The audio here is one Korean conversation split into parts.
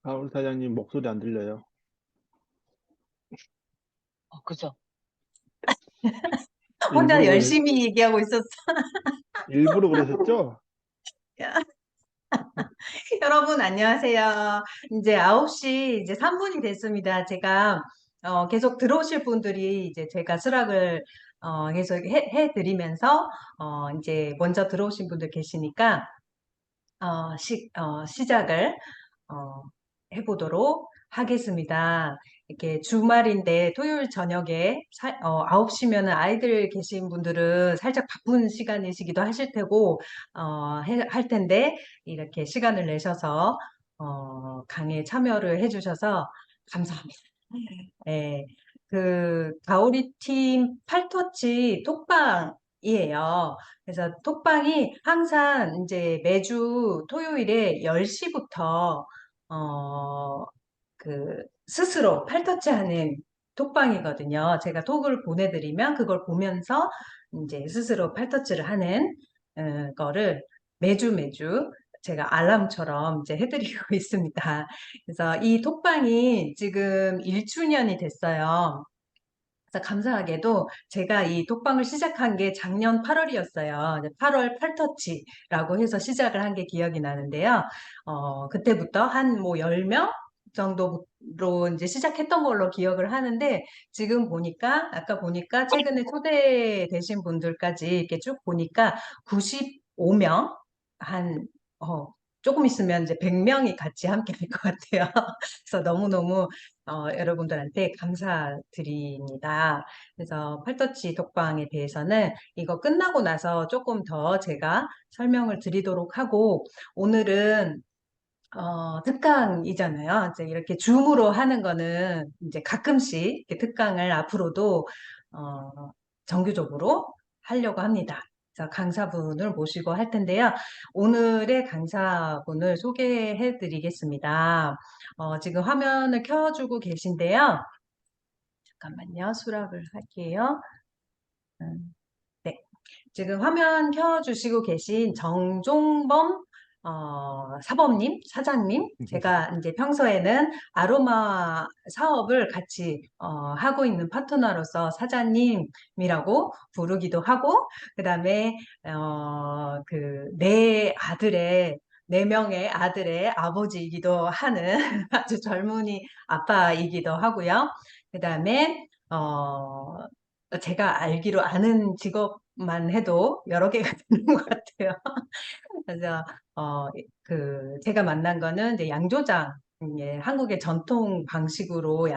가을 사장님 목소리 안 들려요. 그죠? 혼자 일부러 열심히 얘기하고 있었어. 일부러 그러셨죠? 여러분, 안녕하세요. 이제 9시 이제 3분이 됐습니다. 제가, 계속 들어오실 분들이 이제 제가 수락을, 계속 해드리면서, 이제 먼저 들어오신 분들 계시니까, 시작을, 어, 해보도록 하겠습니다. 이렇게 주말인데 토요일 저녁에 9시면은 아이들 계신 분들은 살짝 바쁜 시간이시기도 하실 테고, 할 텐데, 이렇게 시간을 내셔서, 강의에 참여를 해주셔서 감사합니다. 예, 가오리 팀 팔터치 톡방이에요. 그래서 톡방이 항상 이제 매주 토요일에 10시부터, 스스로 팔터치 하는 톡방이거든요. 제가 톡을 보내드리면 그걸 보면서 이제 스스로 팔터치를 하는, 거를 매주 제가 알람처럼 이제 해드리고 있습니다. 그래서 이 톡방이 지금 1주년이 됐어요. 그래서 감사하게도 제가 이 톡방을 시작한 게 작년 8월이었어요. 8월 팔터치라고 해서 시작을 한 게 기억이 나는데요. 그때부터 한 뭐 10명 정도로 이제 시작했던 걸로 기억을 하는데 지금 보니까 아까 보니까 최근에 초대되신 분들까지 이렇게 쭉 보니까 95명 한 조금 있으면 이제 100명이 같이 함께 할 것 같아요. 그래서 너무너무 여러분들한테 감사드립니다. 그래서 팔터치 독방에 대해서는 이거 끝나고 나서 조금 더 제가 설명을 드리도록 하고, 오늘은 특강이잖아요. 이제 이렇게 줌으로 하는 거는 이제 가끔씩 이렇게 특강을 앞으로도 어, 정규적으로 하려고 합니다. 그래서 강사분을 모시고 할 텐데요. 오늘의 강사분을 소개해 드리겠습니다. 지금 화면을 켜주고 계신데요. 잠깐만요. 수락을 할게요. 음, 네. 지금 화면 켜주시고 계신 정종범 사범님, 사장님, 제가 이제 평소에는 아로마 사업을 같이 하고 있는 파트너로서 사장님이라고 부르기도 하고, 그다음에 네 명의 아들의 아버지이기도 하는 아주 젊은이 아빠이기도 하고요. 그다음에 제가 알기로 아는 직업만 해도 여러 개가 되는 것 같아요. 그래서, 제가 만난 거는 이제 양조장, 예, 한국의 전통 방식으로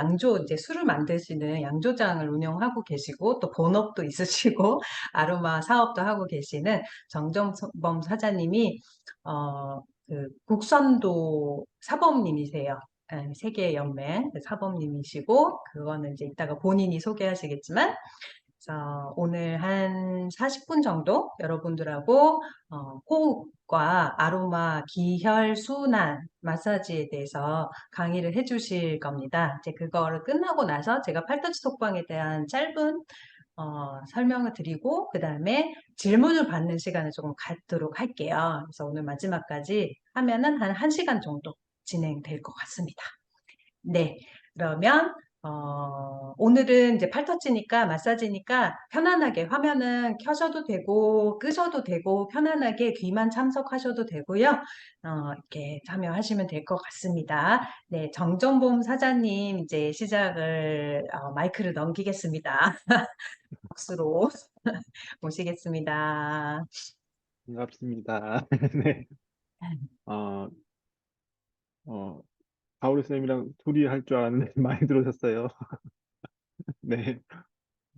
이제 술을 만드시는 양조장을 운영하고 계시고, 또 본업도 있으시고, 아로마 사업도 하고 계시는 정정범 사장님이, 국선도 사범님이세요. 예, 세계연맹 사범님이시고, 그거는 이제 이따가 본인이 소개하시겠지만, 그래서 오늘 한 40분 정도 여러분들하고 호흡과 아로마 기혈 순환 마사지에 대해서 강의를 해주실 겁니다. 이제 그거를 끝나고 나서 제가 팔터치 톡방에 대한 짧은 설명을 드리고 그 다음에 질문을 받는 시간을 조금 갖도록 할게요. 그래서 오늘 마지막까지 하면은 한 1시간 정도 진행될 것 같습니다. 네. 그러면, 오늘은 이제 팔터치니까, 마사지니까 편안하게 화면은 켜셔도 되고, 끄셔도 되고, 편안하게 귀만 참석하셔도 되고요. 이렇게 참여하시면 될 것 같습니다. 네. 정정봄 사장님, 이제 시작을, 마이크를 넘기겠습니다. 박수로 모시겠습니다. 반갑습니다. 네. 어, 어, 가오리 쌤이랑 둘이 할 줄 알았는데 많이 들어오셨어요. 네.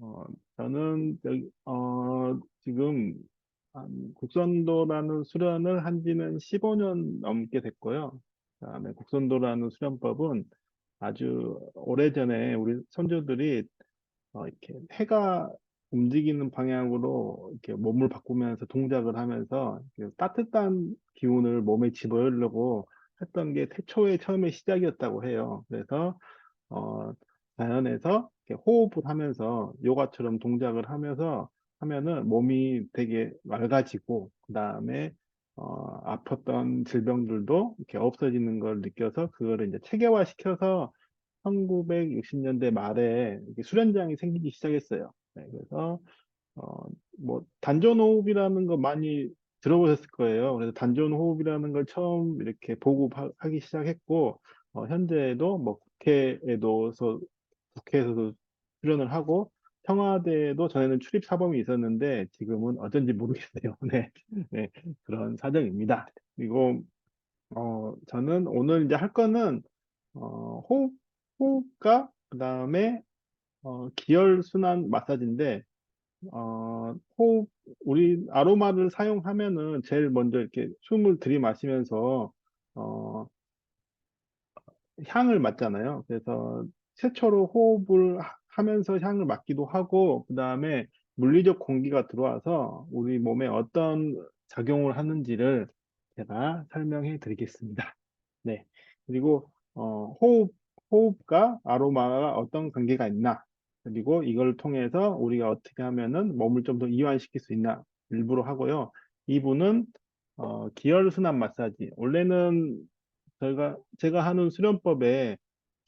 어, 저는 지금 국선도라는 수련을 한 지는 15년 넘게 됐고요. 그다음에 국선도라는 수련법은 아주 오래전에 우리 선조들이 이렇게 해가 움직이는 방향으로 이렇게 몸을 바꾸면서 동작을 하면서 이렇게 따뜻한 기운을 몸에 집어넣으려고 했던 게 태초에 처음에 시작이었다고 해요. 그래서 어, 자연에서 이렇게 호흡을 하면서 요가처럼 동작을 하면서 하면은 몸이 되게 맑아지고 그다음에 아팠던 질병들도 이렇게 없어지는 걸 느껴서 그거를 이제 체계화시켜서 1960년대 말에 이렇게 수련장이 생기기 시작했어요. 네, 그래서 어, 뭐 단전호흡이라는 거 많이 들어보셨을 거예요. 그래서 단전호흡이라는 걸 처음 이렇게 보급하기 시작했고 현재에도 뭐 국회에서도 수련을 하고 청와대에도 전에는 출입 사범이 있었는데 지금은 어쩐지 모르겠어요. 네, 네, 그런 사정입니다. 그리고 저는 오늘 이제 할 거는 호흡과 그다음에 기혈순환 마사지인데 호흡, 우리 아로마를 사용하면은 제일 먼저 이렇게 숨을 들이마시면서, 어, 향을 맡잖아요. 그래서 최초로 호흡을 하면서 향을 맡기도 하고, 그 다음에 물리적 공기가 들어와서 우리 몸에 어떤 작용을 하는지를 제가 설명해 드리겠습니다. 네. 그리고, 호흡과 아로마가 어떤 관계가 있나, 그리고 이걸 통해서 우리가 어떻게 하면은 몸을 좀 더 이완시킬 수 있나, 일부러 하고요. 이분은, 기혈순환 마사지. 원래는 제가 하는 수련법에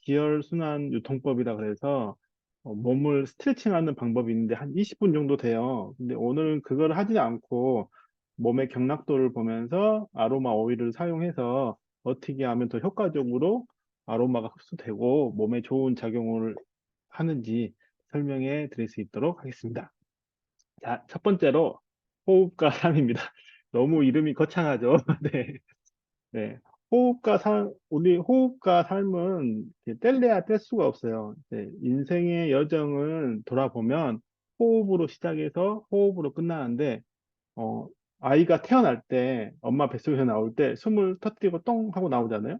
기혈순환 유통법이라 그래서 몸을 스트레칭하는 방법이 있는데 한 20분 정도 돼요. 근데 오늘은 그걸 하지 않고 몸의 경락도를 보면서 아로마 오일을 사용해서 어떻게 하면 더 효과적으로 아로마가 흡수되고 몸에 좋은 작용을 하는지 설명해 드릴 수 있도록 하겠습니다. 자, 첫 번째로 호흡과 삶입니다. 너무 이름이 거창하죠? 네. 네. 우리 호흡과 삶은 이렇게 뗄래야 뗄 수가 없어요. 네, 인생의 여정을 돌아보면 호흡으로 시작해서 호흡으로 끝나는데, 어, 아이가 태어날 때, 엄마 뱃속에서 나올 때 숨을 터뜨리고 똥 하고 나오잖아요.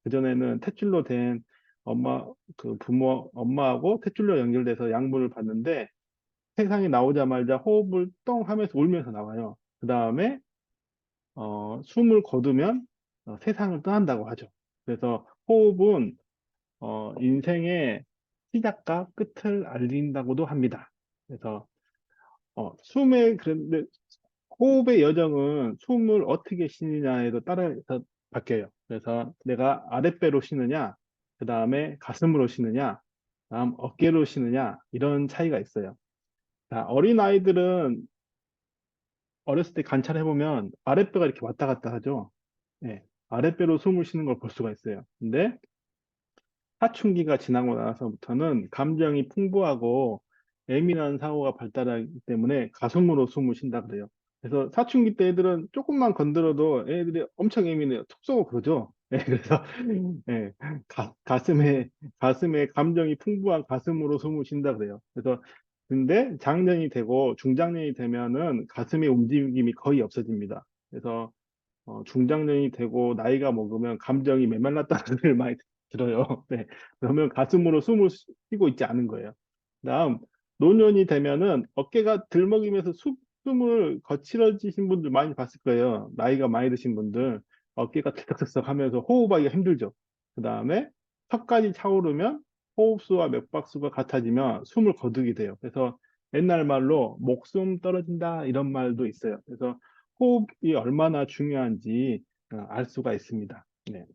그전에는 탯줄로 된 엄마하고 탯줄로 연결돼서 양분을 받는데, 세상에 나오자마자 호흡을 똥 하면서 울면서 나와요. 그 다음에 숨을 거두면 세상을 떠난다고 하죠. 그래서 호흡은 인생의 시작과 끝을 알린다고도 합니다. 그래서 그런데 호흡의 여정은 숨을 어떻게 쉬느냐에도 따라서 바뀌어요. 그래서 내가 아랫배로 쉬느냐, 그 다음에 가슴으로 쉬느냐, 다음 어깨로 쉬느냐, 이런 차이가 있어요. 자, 어린아이들은 어렸을 때 관찰해보면 아랫배가 이렇게 왔다 갔다 하죠. 예, 아랫배로 숨을 쉬는 걸 볼 수가 있어요. 근데 사춘기가 지나고 나서부터는 감정이 풍부하고 예민한 사고가 발달하기 때문에 가슴으로 숨을 쉰다 그래요. 그래서 사춘기 때 애들은 조금만 건드려도 애들이 엄청 예민해요. 툭 쏘고 그러죠. 예, 그래서 예, 가슴에 감정이 풍부한 가슴으로 숨을 쉰다 그래요. 그래서 근데 장년이 되고 중장년이 되면은 가슴의 움직임이 거의 없어집니다. 그래서 중장년이 되고 나이가 먹으면 감정이 메말랐다는 소리를 많이 들어요. 네. 그러면 가슴으로 숨을 쉬고 있지 않은 거예요. 다음, 노년이 되면은 어깨가 들먹이면서 숨을 거칠어지신 분들 많이 봤을 거예요. 나이가 많이 드신 분들. 어깨가 들썩들썩 하면서 호흡하기가 힘들죠. 그 다음에 턱까지 차오르면 호흡수와 맥박수가 같아지면 숨을 거두게 돼요. 그래서 옛날 말로 목숨 떨어진다 이런 말도 있어요. 그래서 호흡이 얼마나 중요한지 알 수가 있습니다. 네.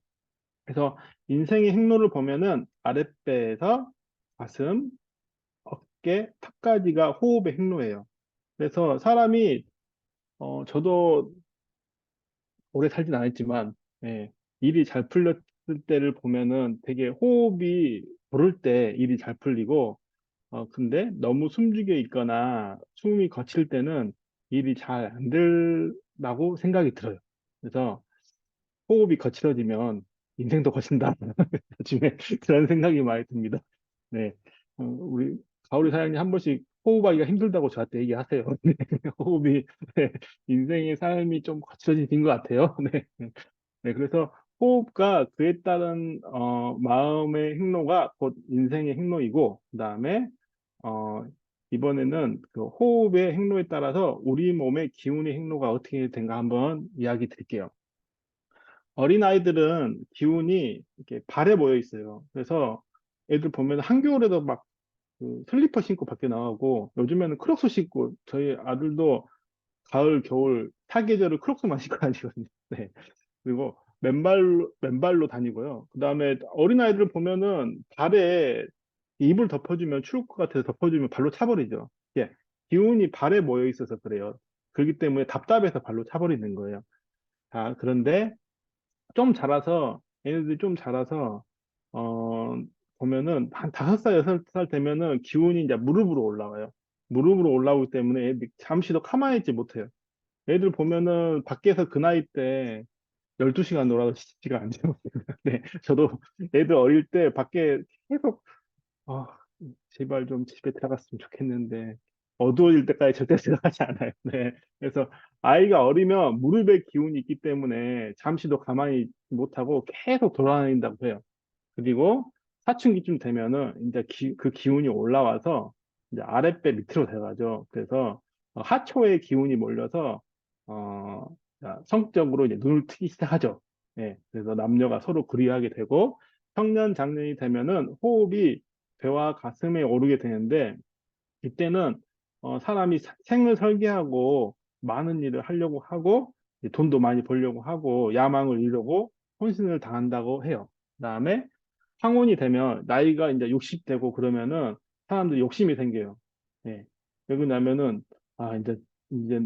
그래서 인생의 행로를 보면은 아랫배에서 가슴, 어깨, 턱까지가 호흡의 행로예요. 그래서 사람이 저도 오래 살진 않았지만 예, 일이 잘 풀렸을 때를 보면은 되게 호흡이 고를 때 일이 잘 풀리고 근데 너무 숨죽여 있거나 숨이 거칠 때는 일이 잘 안 된다고 생각이 들어요. 그래서 호흡이 거칠어지면 인생도 거친다. 요즘에 그런 생각이 많이 듭니다. 네. 우리 가오리 사장님 한 번씩 호흡하기가 힘들다고 저한테 얘기하세요. 네. 호흡이, 네. 인생의 삶이 좀 거칠어진 것 같아요. 네. 네. 그래서 호흡과 그에 따른, 마음의 행로가 곧 인생의 행로이고, 그 다음에, 어, 이번에는 그 호흡의 행로에 따라서 우리 몸의 기운의 행로가 어떻게 된가 한번 이야기 드릴게요. 어린아이들은 기운이 이렇게 발에 모여 있어요. 그래서 애들 보면 한겨울에도 막그 슬리퍼 신고 밖에 나가고 요즘에는 크록스 신고 저희 아들도 가을, 겨울 사계절을 크록스만 신고 다니거든요. 네. 그리고 맨발로 다니고요. 그 다음에 어린아이들 보면은 발에 이불 덮어주면 추울 것 같아서 덮어주면 발로 차버리죠. 예. 기운이 발에 모여 있어서 그래요. 그렇기 때문에 답답해서 발로 차버리는 거예요. 자, 그런데 좀 자라서, 얘네들이 좀 자라서, 어, 보면은 한 5살, 6살 되면은 기운이 이제 무릎으로 올라와요. 무릎으로 올라오기 때문에 애들이 잠시도 가만히 있지 못해요. 애들 보면은 밖에서 그 나이 때 12시간 놀아도 지치지가 않죠. 네, 저도 애들 어릴 때 밖에 계속, 아, 제발 좀 집에 들어갔으면 좋겠는데, 어두워질 때까지 절대 들어가지 않아요. 네. 그래서 아이가 어리면 무릎에 기운이 있기 때문에 잠시도 가만히 못하고 계속 돌아다닌다고 해요. 그리고 사춘기쯤 되면은 이제 그 기운이 올라와서 이제 아랫배 밑으로 들어가죠. 그래서 하초의 기운이 몰려서 어, 자, 성적으로 이제 눈을 트기 시작하죠. 예, 그래서 남녀가 서로 그리하게 되고 청년 장년이 되면은 호흡이 배와 가슴에 오르게 되는데 이때는 사람이 생을 설계하고 많은 일을 하려고 하고 돈도 많이 벌려고 하고 야망을 이루고 혼신을 다한다고 해요. 그다음에 황혼이 되면 나이가 이제 60 되고 그러면은 사람들이 욕심이 생겨요. 예. 왜 그러냐면은 아 이제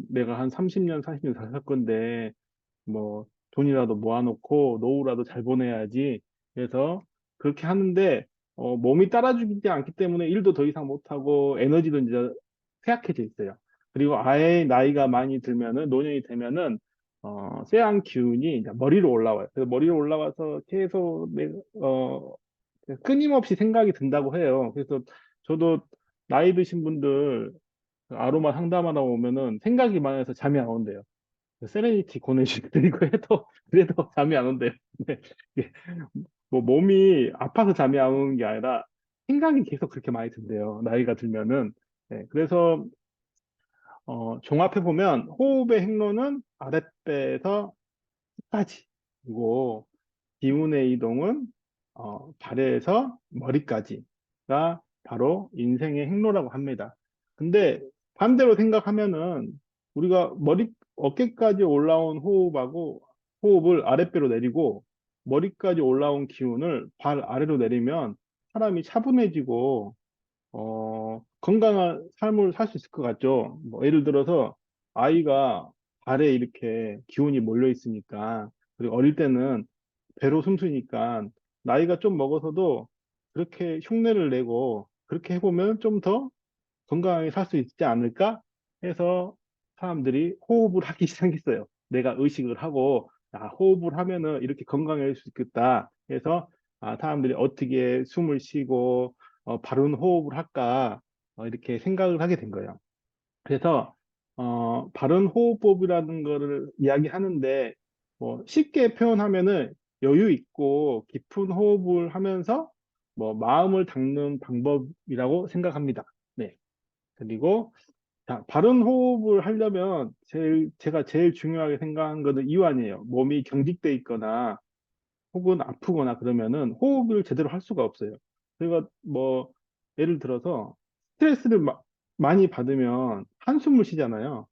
내가 한 30년 40년 살 건데 뭐 돈이라도 모아놓고 노후라도 잘 보내야지. 그래서 그렇게 하는데 몸이 따라주지 않기 때문에 일도 더 이상 못하고 에너지도 이제 쇠약해져 있어요. 그리고 아예 나이가 많이 들면은 노년이 되면은 쇠한 기운이 이제 머리로 올라와요. 그래서 머리로 올라와서 계속 끊임없이 생각이 든다고 해요. 그래서 저도 나이 드신 분들 아로마 상담하다 보면은 생각이 많아서 잠이 안 온대요. 세레니티 보내드리고 해도 그래도 잠이 안 온대요. 근데 이게 뭐 몸이 아파서 잠이 안 오는 게 아니라 생각이 계속 그렇게 많이 든대요. 나이가 들면은. 네, 그래서 종합해 보면 호흡의 행로는 아랫배에서 끝까지 그리고 기운의 이동은 발에서 머리까지가 바로 인생의 행로라고 합니다. 근데 반대로 생각하면은 우리가 어깨까지 올라온 호흡을 아랫배로 내리고 머리까지 올라온 기운을 발 아래로 내리면 사람이 차분해지고 건강한 삶을 살 수 있을 것 같죠. 뭐 예를 들어서 아이가 발에 이렇게 기운이 몰려 있으니까 그리고 어릴 때는 배로 숨쉬니까 나이가 좀 먹어서도 그렇게 흉내를 내고 그렇게 해보면 좀 더 건강하게 살 수 있지 않을까 해서 사람들이 호흡을 하기 시작했어요. 내가 의식을 하고 호흡을 하면은 이렇게 건강해질 수 있겠다 해서 사람들이 어떻게 숨을 쉬고 바른 호흡을 할까 이렇게 생각을 하게 된 거예요. 그래서 바른 호흡법이라는 거를 이야기하는데 쉽게 표현하면은 여유 있고 깊은 호흡을 하면서 뭐 마음을 닦는 방법이라고 생각합니다. 네. 그리고 자, 바른 호흡을 하려면 제가 제일 중요하게 생각한 거는 이완이에요. 몸이 경직돼 있거나 혹은 아프거나 그러면은 호흡을 제대로 할 수가 없어요. 그러니까 뭐 예를 들어서 스트레스를 많이 받으면 한숨을 쉬잖아요.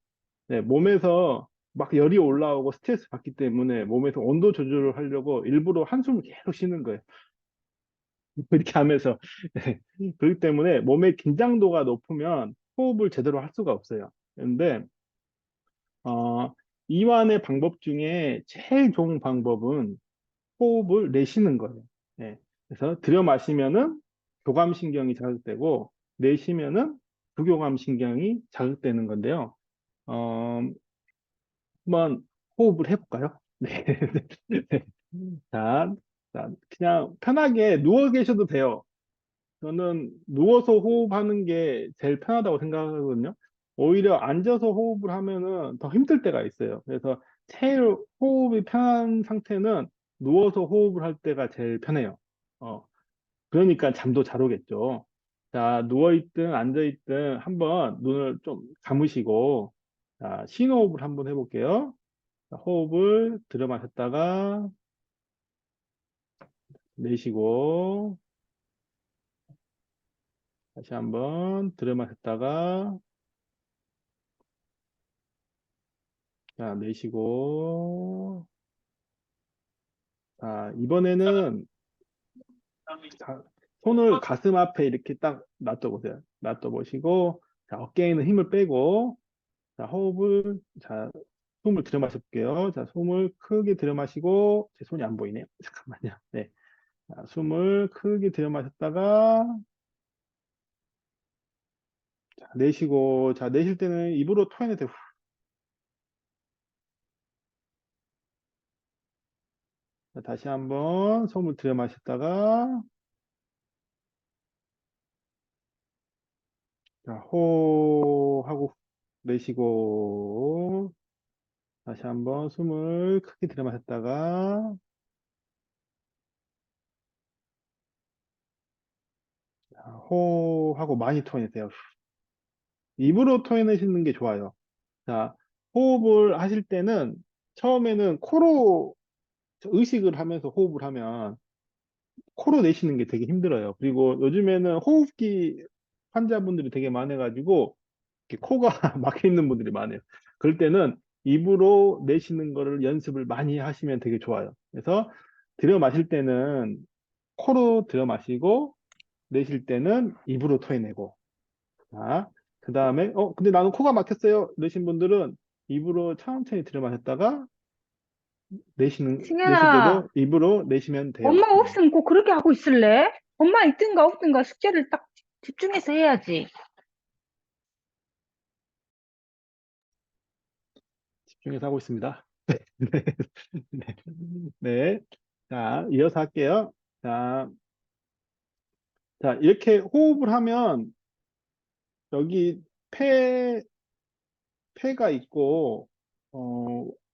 네, 몸에서 막 열이 올라오고 스트레스 받기 때문에 몸에서 온도 조절을 하려고 일부러 한숨을 계속 쉬는 거예요. 이렇게 하면서 네. 그렇기 때문에 몸의 긴장도가 높으면 호흡을 제대로 할 수가 없어요. 그런데 어, 이완의 방법 중에 제일 좋은 방법은 호흡을 내쉬는 거예요. 예. 그래서 들여 마시면은 교감신경이 자극되고 내쉬면은 부교감신경이 자극되는 건데요. 어, 한번 호흡을 해볼까요? 네. 네. 자, 그냥 편하게 누워 계셔도 돼요. 저는 누워서 호흡하는 게 제일 편하다고 생각하거든요. 오히려 앉아서 호흡을 하면은 더 힘들 때가 있어요. 그래서 제일 호흡이 편한 상태는 누워서 호흡을 할 때가 제일 편해요. 어, 그러니까 잠도 잘 오겠죠. 자, 누워있든 앉아있든 한번 눈을 좀 감으시고, 자, 심호흡을 한번 해볼게요. 자, 호흡을 들여 마셨다가 내쉬고, 다시 한번 들여 마셨다가 자, 내쉬고. 자, 이번에는 자, 손을 가슴 앞에 이렇게 딱 놔둬보세요. 놔둬보시고, 자, 어깨에 있는 힘을 빼고, 자, 호흡을, 자, 숨을 들여 마실게요. 자, 숨을 크게 들여 마시고, 제 손이 안 보이네요. 잠깐만요. 네. 자, 숨을 크게 들여 마셨다가, 자, 내쉬고, 자, 내쉴 때는 입으로 토해내세요. 자, 다시 한번 숨을 들여 마셨다가, 자, 호 하고 내쉬고, 다시 한번 숨을 크게 들여 마셨다가, 자, 호 하고 많이 토해내세요. 입으로 토해내시는 게 좋아요. 자, 호흡을 하실 때는 처음에는 코로 의식을 하면서 호흡을 하면 코로 내쉬는 게 되게 힘들어요. 그리고 요즘에는 호흡기 환자분들이 되게 많아가지고 이렇게 코가 막혀 있는 분들이 많아요. 그럴 때는 입으로 내쉬는 거를 연습을 많이 하시면 되게 좋아요. 그래서 들여 마실 때는 코로 들여 마시고 내쉴 때는 입으로 토해내고. 자, 그 다음에 근데 나는 코가 막혔어요. 이러신 분들은 입으로 천천히 들여 마셨다가 내쉴 승현아, 때도 입으로 내쉬면 돼요. 엄마 네. 없으면 꼭 그렇게 하고 있을래? 엄마 있든가 없든가 숙제를 딱 집중해서 해야지. 집중해서 하고 있습니다. 네. 네. 네. 자, 이어서 할게요. 자, 자, 이렇게 호흡을 하면 여기 폐, 폐가 있고,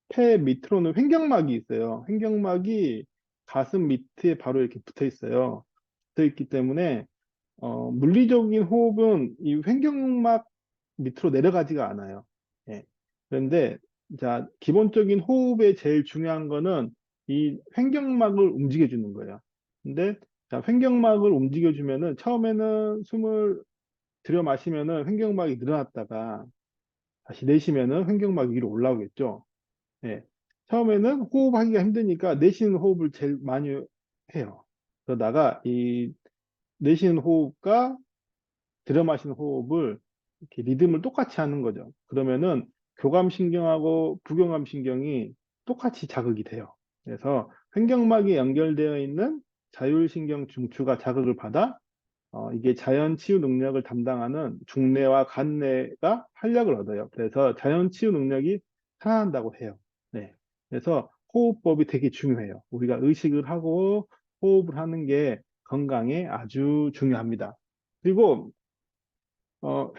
폐 밑으로는 횡격막이 있어요. 횡격막이 가슴 밑에 바로 이렇게 붙어 있어요. 붙어 있기 때문에, 물리적인 호흡은 이 횡격막 밑으로 내려가지가 않아요. 예. 그런데, 자, 기본적인 호흡에 제일 중요한 거는 이 횡격막을 움직여주는 거예요. 근데, 자, 횡격막을 움직여주면은 처음에는 숨을 들여 마시면은 횡격막이 늘어났다가 다시 내쉬면은 횡격막이 위로 올라오겠죠. 예. 처음에는 호흡하기가 힘드니까 내쉬는 호흡을 제일 많이 해요. 그러다가 이 내쉬는 호흡과 들여 마시는 호흡을 이렇게 리듬을 똑같이 하는 거죠. 그러면은 교감신경하고 부교감신경이 똑같이 자극이 돼요. 그래서 횡격막에 연결되어 있는 자율신경 중추가 자극을 받아 이게 자연 치유 능력을 담당하는 중뇌와 간뇌가 활력을 얻어요. 그래서 자연 치유 능력이 살아난다고 해요. 네. 그래서 호흡법이 되게 중요해요. 우리가 의식을 하고 호흡을 하는 게 건강에 아주 중요합니다. 그리고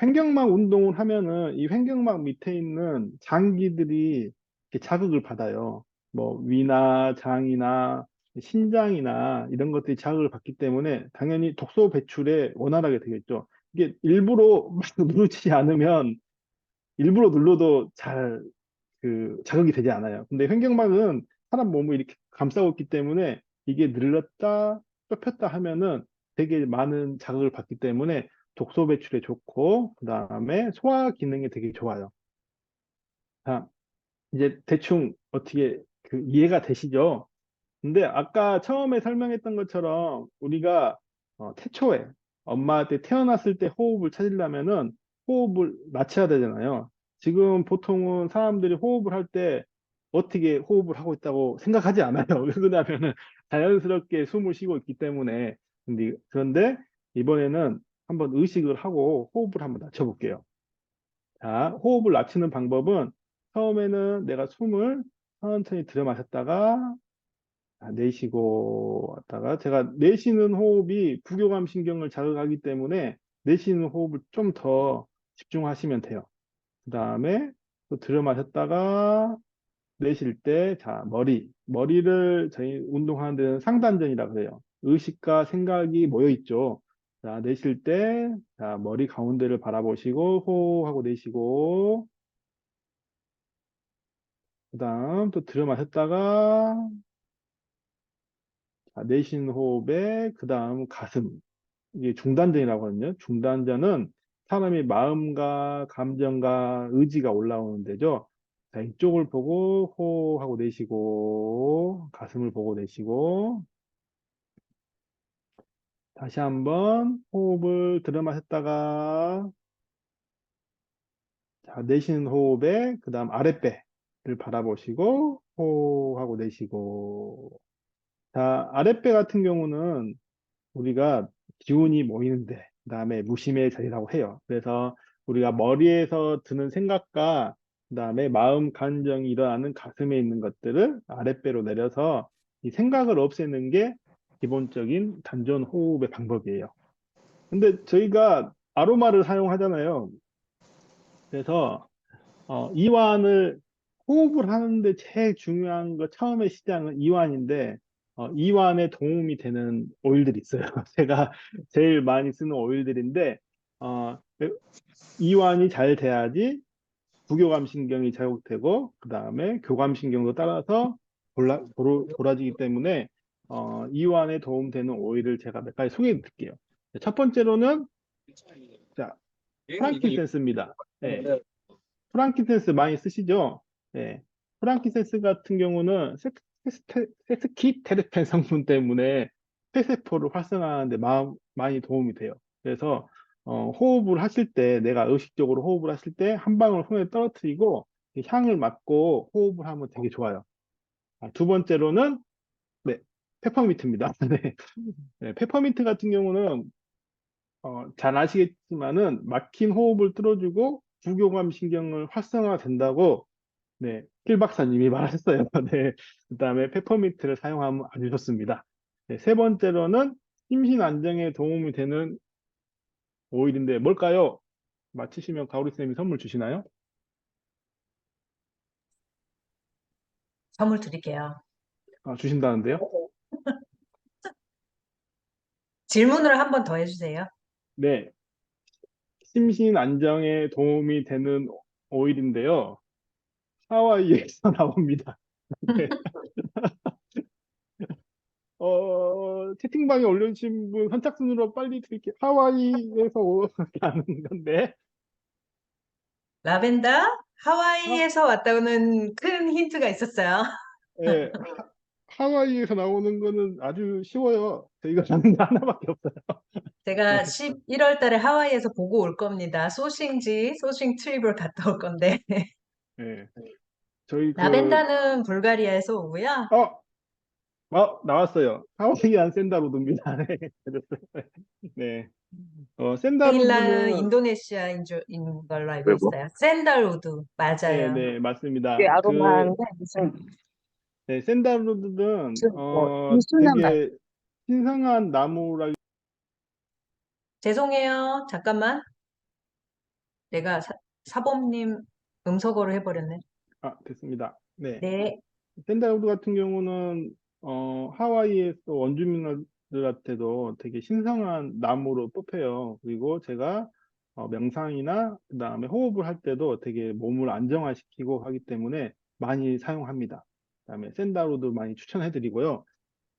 횡격막 운동을 하면은 이 횡격막 밑에 있는 장기들이 이렇게 자극을 받아요. 뭐 위나 장이나 신장이나 이런 것들이 자극을 받기 때문에 당연히 독소 배출에 원활하게 되겠죠. 이게 일부러 막 누르지 않으면 일부러 눌러도 잘 자극이 되지 않아요. 근데 횡격막은 사람 몸을 이렇게 감싸고 있기 때문에 이게 늘렸다 좁혔다 하면은 되게 많은 자극을 받기 때문에 독소 배출에 좋고 그다음에 소화 기능에 되게 좋아요. 자, 이제 대충 어떻게 이해가 되시죠? 근데 아까 처음에 설명했던 것처럼 우리가 태초에 엄마한테 태어났을 때 호흡을 찾으려면은 호흡을 맞춰야 되잖아요. 지금 보통은 사람들이 호흡을 할 때 어떻게 호흡을 하고 있다고 생각하지 않아요. 왜 그러냐면은 자연스럽게 숨을 쉬고 있기 때문에. 그런데 이번에는 한번 의식을 하고 호흡을 한번 낮춰볼게요. 자, 호흡을 낮추는 방법은 처음에는 내가 숨을 천천히 들여 마셨다가 내쉬고 왔다가 제가 내쉬는 호흡이 부교감 신경을 자극하기 때문에 내쉬는 호흡을 좀 더 집중하시면 돼요. 그 다음에 또 들여 마셨다가 내쉴 때, 자, 머리를 저희 운동하는 데는 상단전이라 그래요. 의식과 생각이 모여 있죠. 자, 내쉴 때, 자, 머리 가운데를 바라보시고, 호 하고 내쉬고, 그 다음 또 들여 마셨다가, 자, 내쉬는 호흡에, 그 다음 가슴. 이게 중단전이라고 하거든요. 중단전은 사람의 마음과 감정과 의지가 올라오는 데죠. 자, 이쪽을 보고 호하고 내쉬고, 가슴을 보고 내쉬고, 다시 한번 호흡을 들여 마셨다가, 자, 내쉬는 호흡에, 그 다음 아랫배를 바라보시고, 호하고 내쉬고. 자, 아랫배 같은 경우는 우리가 기운이 모이는데, 그 다음에 무심의 자리라고 해요. 그래서 우리가 머리에서 드는 생각과, 그 다음에 마음, 감정이 일어나는 가슴에 있는 것들을 아랫배로 내려서 이 생각을 없애는 게 기본적인 단전 호흡의 방법이에요. 근데 저희가 아로마를 사용하잖아요. 그래서 이완을 호흡을 하는데 제일 중요한 거 처음에 시작은 이완인데 이완에 도움이 되는 오일들이 있어요. 제가 제일 많이 쓰는 오일들인데 어, 이완이 잘 돼야지 부교감 신경이 자극되고 그 다음에 교감 신경도 따라서 돌아지기 때문에 이완에 도움되는 오일을 제가 몇 가지 소개해 드릴게요. 첫 번째로는 자, 프랑킨센스입니다. 네. 프랑키센스 많이 쓰시죠? 네. 프랑키센스 같은 경우는 섹스키테르펜 성분 때문에 폐세포를 활성화하는데 많이 도움이 돼요. 그래서 호흡을 하실 때 내가 의식적으로 호흡을 하실 때 한 방울 손에 떨어뜨리고 이 향을 맡고 호흡을 하면 되게 좋아요. 두 번째로는 네, 페퍼민트입니다. 네. 네, 페퍼민트 같은 경우는 잘 아시겠지만은 막힌 호흡을 뚫어주고 부교감 신경을 활성화된다고 네, 힐 박사님이 말하셨어요. 네, 그다음에 페퍼민트를 사용하면 아주 좋습니다. 네, 세 번째로는 심신 안정에 도움이 되는 오일인데 뭘까요? 맞히시면 가오리 쌤이 선물 주시나요? 선물 드릴게요. 주신다는데요? 질문을 한 번 더 해주세요. 네, 심신 안정에 도움이 되는 오일인데요. 하와이에서 나옵니다. 네. 채팅방에 올려주신 분 선착순으로 빨리 드릴게요. 하와이에서 가는 건데, 라벤더? 하, 하와이에서 왔다고는 큰 힌트가 있었어요. 예, 하와이에서 나오는 거는 아주 쉬워요. 저희가 가는 거 하나밖에 없어요. 제가 네, 11월 달에 하와이에서 보고 올 겁니다. 소싱 트립을 갔다 올 건데. 네. 저희 라벤더는 불가리아에서 오고요. 어, 나왔어요. 하와이안 샌다로드입니다. 네, 그랬어요. 네. 테일라는 샌다로드는, 인도네시아인 걸로 알고 그리고 있어요. 샌들우드, 네, 맞아요. 네, 이게 맞습니다. 아로마인데 무슨 네, 샌다로드는, 무슨 뭐 이순한 말. 되게 신성한 나무라, 죄송해요. 잠깐만. 내가 사범님 음소거를 해버렸네. 됐습니다. 네. 네. 샌다우드 같은 경우는 하와이에서 원주민들한테도 되게 신성한 나무로 뽑혀요. 그리고 제가 명상이나 그다음에 호흡을 할 때도 되게 몸을 안정화시키고 하기 때문에 많이 사용합니다. 그다음에 샌다우드 많이 추천해드리고요.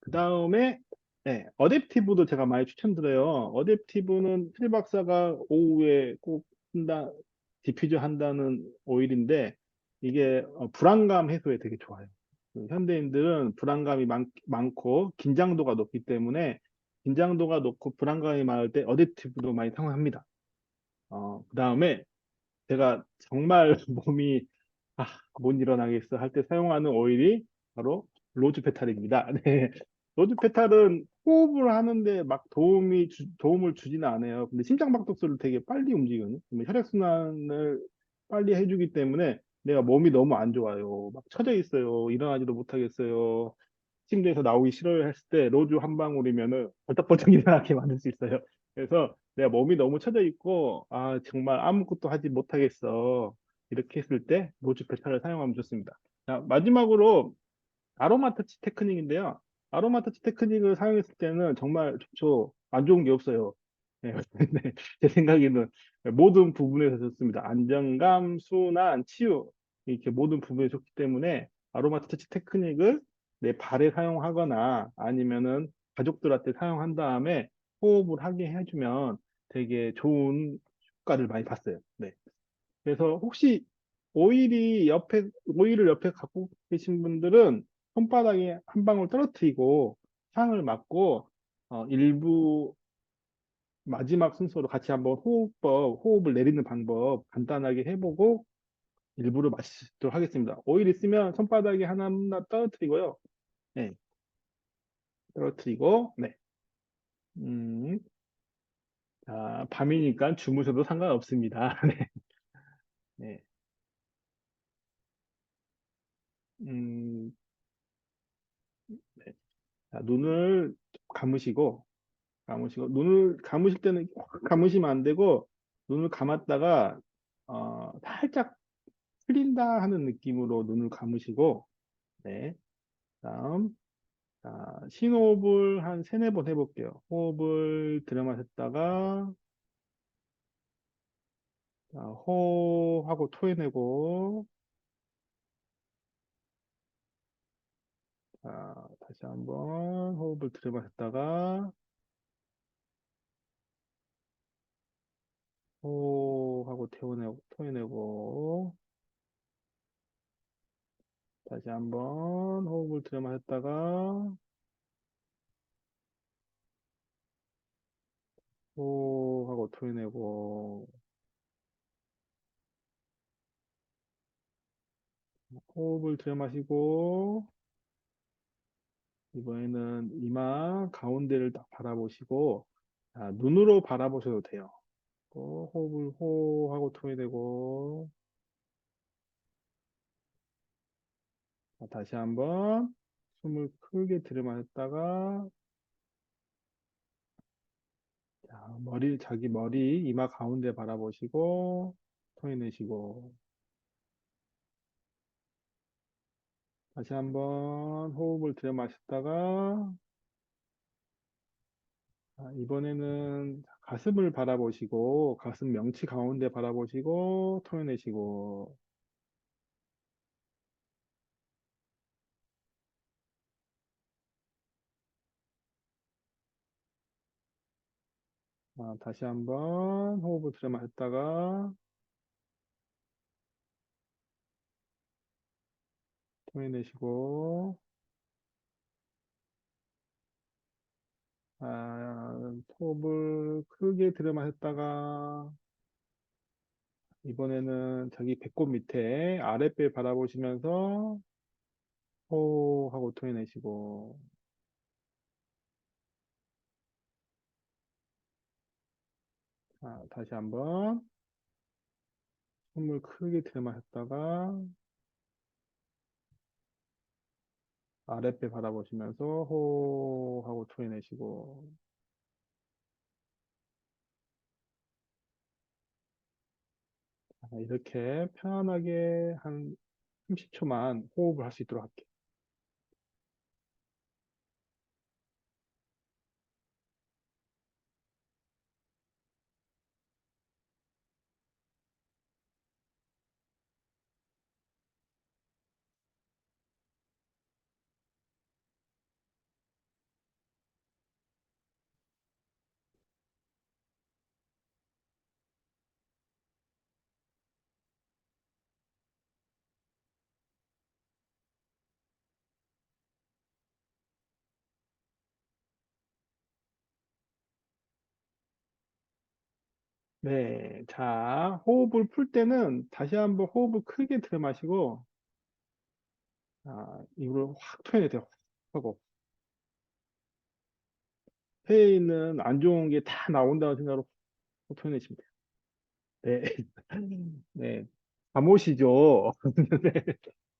그다음에 네, 어댑티브도 제가 많이 추천드려요. 어댑티브는 필 박사가 오후에 꼭 한다, 디퓨저 한다는 오일인데 이게 불안감 해소에 되게 좋아요. 현대인들은 불안감이 많고 긴장도가 높기 때문에 긴장도가 높고 불안감이 많을 때 어댑티브도 많이 사용합니다. 그다음에 제가 정말 몸이 아, 못 일어나겠어 할 때 사용하는 오일이 바로 로즈 페탈입니다. 네. 로즈 페탈은 호흡을 하는데 막 도움을 주지는 않아요. 근데 심장박동수를 되게 빨리 움직이거든요. 혈액순환을 빨리 해주기 때문에 내가 몸이 너무 안 좋아요. 막 처져 있어요. 일어나지도 못하겠어요. 침대에서 나오기 싫어요 했을 때 로즈 한 방울이면은 벌떡벌떡 일어나게 만들 수 있어요. 그래서 내가 몸이 너무 처져 있고 아 정말 아무것도 하지 못하겠어. 이렇게 했을 때 로즈 페탈을 사용하면 좋습니다. 자, 마지막으로 아로마 터치 테크닉인데요. 아로마 터치 테크닉을 사용했을 때는 정말 좋죠. 안 좋은 게 없어요. 네, 네, 제 생각에는 모든 부분에서 좋습니다. 안정감, 순환, 치유 이렇게 모든 부분에 좋기 때문에 아로마 터치 테크닉을 내 발에 사용하거나 아니면은 가족들한테 사용한 다음에 호흡을 하게 해주면 되게 좋은 효과를 많이 봤어요. 네. 그래서 혹시 오일을 옆에 갖고 계신 분들은 손바닥에 한 방울 떨어뜨리고 향을 맡고 일부 마지막 순서로 같이 한번 호흡을 내리는 방법 간단하게 해보고 일부를 마시도록 하겠습니다. 오일 있으면 손바닥에 하나하나 떨어뜨리고요. 네, 떨어뜨리고, 네. 음, 자, 밤이니까 주무셔도 상관없습니다. 네. 네. 음, 네. 자, 눈을 감으시고, 눈을 감으실 때는 확 감으시면 안 되고, 눈을 감았다가, 살짝 풀린다 하는 느낌으로 눈을 감으시고, 네. 다음, 자, 심호흡을 한 세네 번 해볼게요. 호흡을 들여 마셨다가, 자, 호하고 토해내고, 자, 다시 한번 호흡을 들여 마셨다가, 호하고 토해내고, 다시 한번 호흡을 들여 마셨다가, 호하고 토해내고, 호흡을 들여 마시고, 이번에는 이마 가운데를 딱 바라보시고, 자, 눈으로 바라보셔도 돼요. 호흡을 호하고 토해내고, 자, 다시 한번 숨을 크게 들이마셨다가, 자, 자기 머리, 이마 가운데 바라보시고, 토해내시고, 다시 한번 호흡을 들이마셨다가, 자, 이번에는 가슴을 바라보시고, 가슴 명치 가운데 바라보시고, 토해내시고, 자, 다시 한번 호흡을 들이마셨다가, 토해내시고, 호흡을 크게 들이마셨다가, 이번에는 자기 배꼽 밑에 아랫배 바라보시면서 호 하고 토해내시고, 자, 다시 한번 숨을 크게 들이마셨다가 아랫배 바라보시면서 호 하고 토해내시고, 자, 이렇게 편안하게 한 30초만 호흡을 할 수 있도록 할게요. 네, 자, 호흡을 풀 때는 다시 한번 호흡을 크게 들이마시고, 입으로 확 토해내야 돼요. 확 하고. 폐에 있는 안 좋은 게 다 나온다고 생각으로 확 토해내시면 돼요. 네. 네. 잠오시죠? 네.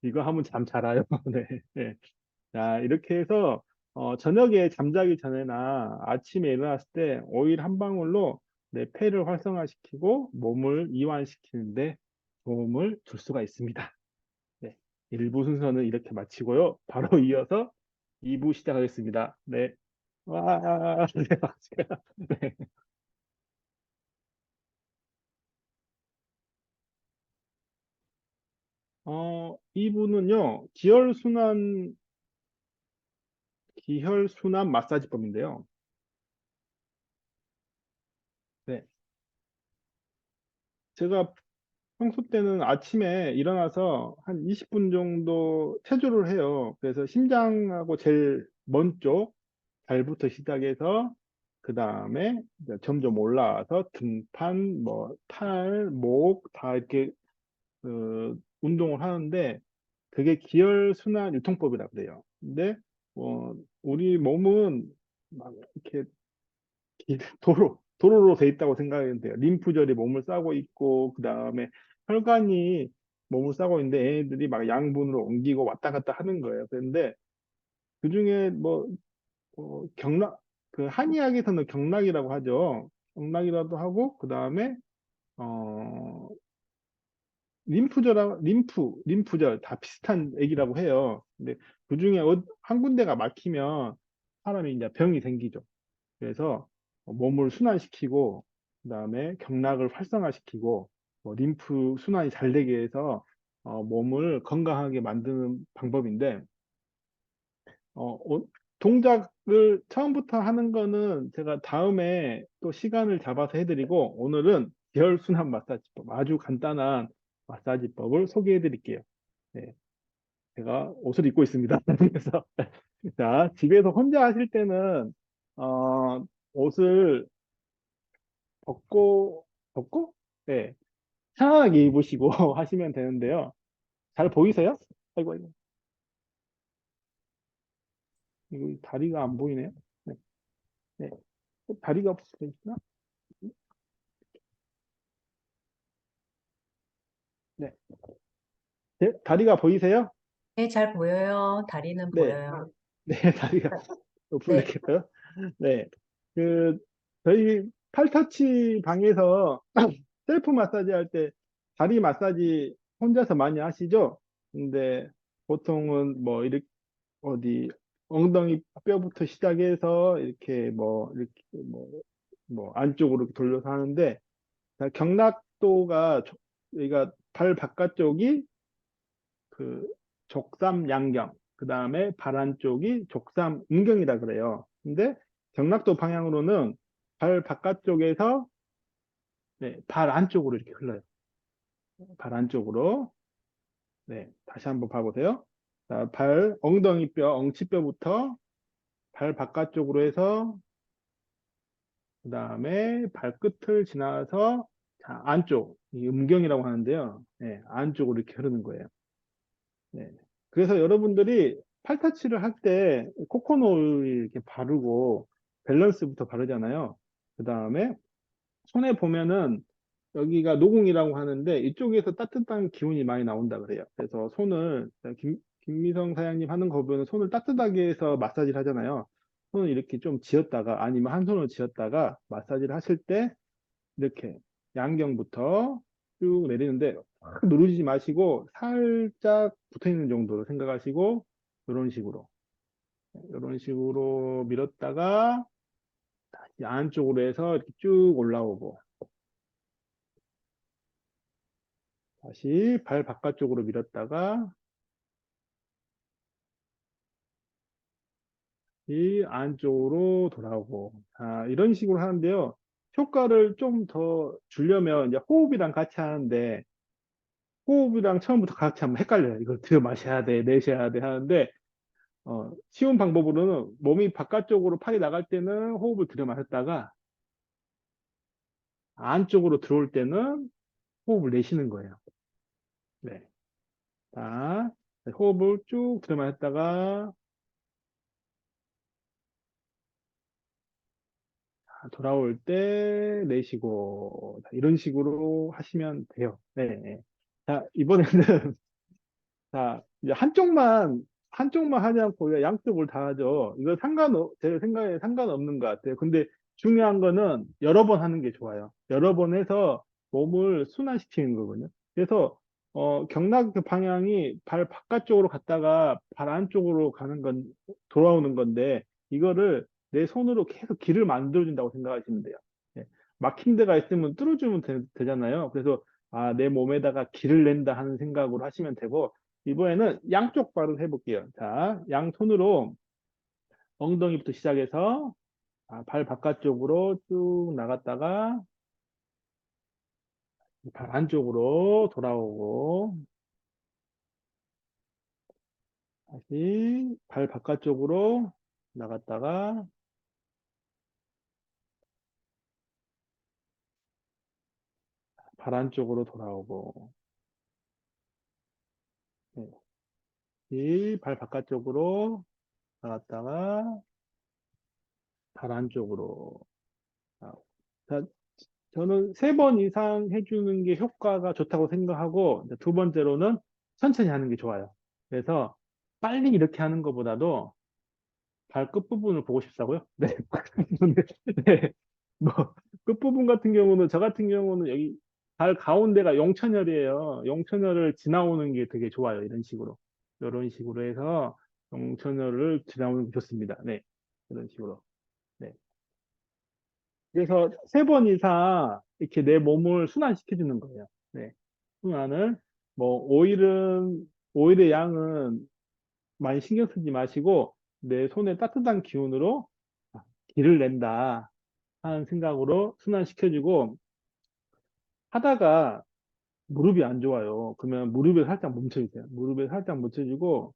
이거 하면 잠 잘 와요. 네. 네. 자, 이렇게 해서, 저녁에 잠자기 전에나 아침에 일어났을 때 오일 한 방울로 내 폐를 활성화시키고 몸을 이완시키는데 도움을 줄 수가 있습니다. 네. 1부 순서는 이렇게 마치고요. 바로 이어서 2부 시작하겠습니다. 네. 와, 네, 맞아요. 네. 2부는요, 기혈순환 마사지법인데요. 네. 제가 평소 때는 아침에 일어나서 한 20분 정도 체조를 해요. 그래서 심장하고 제일 먼 쪽, 발부터 시작해서 그 다음에 점점 올라와서 등판, 뭐 팔, 목 다 이렇게 운동을 하는데 그게 기혈순환 유통법이라고 그래요. 근데 우리 몸은 막 이렇게 도로로 돼 있다고 생각하면 돼요. 림프절이 몸을 싸고 있고, 그 다음에 혈관이 몸을 싸고 있는데 얘네들이 막 양분으로 옮기고 왔다 갔다 하는 거예요. 그런데 그 중에 경락, 그 한의학에서는 경락이라고 하죠. 경락이라도 하고, 그 다음에, 어, 림프절 다 비슷한 얘기라고 해요. 근데 그 중에 한 군데가 막히면 사람이 이제 병이 생기죠. 그래서 몸을 순환시키고 그다음에 경락을 활성화시키고 림프 순환이 잘 되게 해서 몸을 건강하게 만드는 방법인데 동작을 처음부터 하는 거는 제가 다음에 또 시간을 잡아서 해드리고 오늘은 계혈순환 마사지법 아주 간단한 마사지법을 소개해 드릴게요. 네, 제가 옷을 입고 있습니다. 그래서 자, 집에서 혼자 하실 때는 옷을 벗고, 벗고? 네. 편안하게 입으시고 하시면 되는데요. 잘 보이세요? 아이고, 아이고. 이거 다리가 안 보이네요. 네. 네. 다리가 없으시나? 네. 네. 다리가 보이세요? 네, 잘 보여요. 다리는 네. 보여요. 네. 다리가 네. 풀릴게요. 네. 그, 저희 팔터치 방에서 셀프 마사지 할 때 다리 마사지 혼자서 많이 하시죠? 근데 보통은 뭐 이렇게 어디 엉덩이 뼈부터 시작해서 이렇게 뭐 안쪽으로 이렇게 돌려서 하는데 경락도가 여기가 발 바깥쪽이 그 족삼양경 그 다음에 발 안쪽이 족삼음경이라 그래요. 근데 경락도 방향으로는 발 바깥쪽에서 네, 발 안쪽으로 이렇게 흘러요. 발 안쪽으로. 네, 다시 한번 봐보세요. 자, 엉덩이 뼈, 엉치뼈부터 발 바깥쪽으로 해서 그 다음에 발끝을 지나서 자, 안쪽, 이 음경이라고 하는데요. 네, 안쪽으로 이렇게 흐르는 거예요. 네. 그래서 여러분들이 팔타치를 할 때 코코넛 오일 이렇게 바르고 밸런스부터 바르잖아요. 그 다음에 손에 보면은 여기가 노공이라고 하는데 이쪽에서 따뜻한 기운이 많이 나온다 그래요. 그래서 손을 김미성 사장님 하는 거 보면 손을 따뜻하게 해서 마사지를 하잖아요. 손을 이렇게 좀 쥐었다가 아니면 한 손을 쥐었다가 마사지를 하실 때 이렇게 양경부터 쭉 내리는데 확 누르지 마시고 살짝 붙어 있는 정도로 생각하시고 이런 식으로 밀었다가 다시 안쪽으로 해서 이렇게 쭉 올라오고 다시 발 바깥쪽으로 밀었다가 이 안쪽으로 돌아오고 이런 식으로 하는데요. 효과를 좀 더 주려면 이제 호흡이랑 같이 하는데 호흡이랑 처음부터 같이 하면 헷갈려요. 이걸 들여 마셔야 돼, 내쉬어야 돼 하는데 쉬운 방법으로는 몸이 바깥쪽으로 팔이 나갈 때는 호흡을 들여 마셨다가 안쪽으로 들어올 때는 호흡을 내쉬는 거예요. 네. 자, 호흡을 쭉 들여 마셨다가 돌아올 때 내쉬고 이런 식으로 하시면 돼요. 네. 네. 자, 이번에는 자, 이제 한쪽만 하지 않고 우리가 양쪽을 다 하죠. 이거 제 생각에 상관없는 것 같아요. 근데 중요한 거는 여러 번 하는 게 좋아요. 여러 번 해서 몸을 순환시키는 거거든요. 그래서, 경락 방향이 발 바깥쪽으로 갔다가 발 안쪽으로 돌아오는 건데, 이거를 내 손으로 계속 길을 만들어준다고 생각하시면 돼요. 예. 막힌 데가 있으면 뚫어주면 되잖아요. 그래서, 내 몸에다가 길을 낸다 하는 생각으로 하시면 되고, 이번에는 양쪽 발을 해볼게요. 자, 양손으로 엉덩이부터 시작해서 발 바깥쪽으로 쭉 나갔다가 발 안쪽으로 돌아오고, 다시 발 바깥쪽으로 나갔다가, 발 안쪽으로 돌아오고, 네. 다시 발 바깥쪽으로 나갔다가, 발 안쪽으로 나오고. 자, 저는 3번 이상 해주는 게 효과가 좋다고 생각하고, 이제 두 번째로는 천천히 하는 게 좋아요. 그래서 빨리 이렇게 하는 것보다도 발 끝부분을 보고 싶다고요? 네. 네. 뭐, 끝부분 같은 경우는, 저 같은 경우는 여기 발 가운데가 용천혈이에요. 용천혈을 지나오는 게 되게 좋아요. 이런 식으로. 이런 식으로 해서 용천혈을 지나오는 게 좋습니다. 네. 이런 식으로. 네. 그래서 3번 이상 이렇게 내 몸을 순환시켜주는 거예요. 네. 순환을, 뭐, 오일의 양은 많이 신경 쓰지 마시고, 내 손에 따뜻한 기운으로 기를 낸다 하는 생각으로 순환시켜주고, 하다가 무릎이 안 좋아요. 그러면 무릎에 살짝 멈춰주세요. 무릎에 살짝 멈춰주고,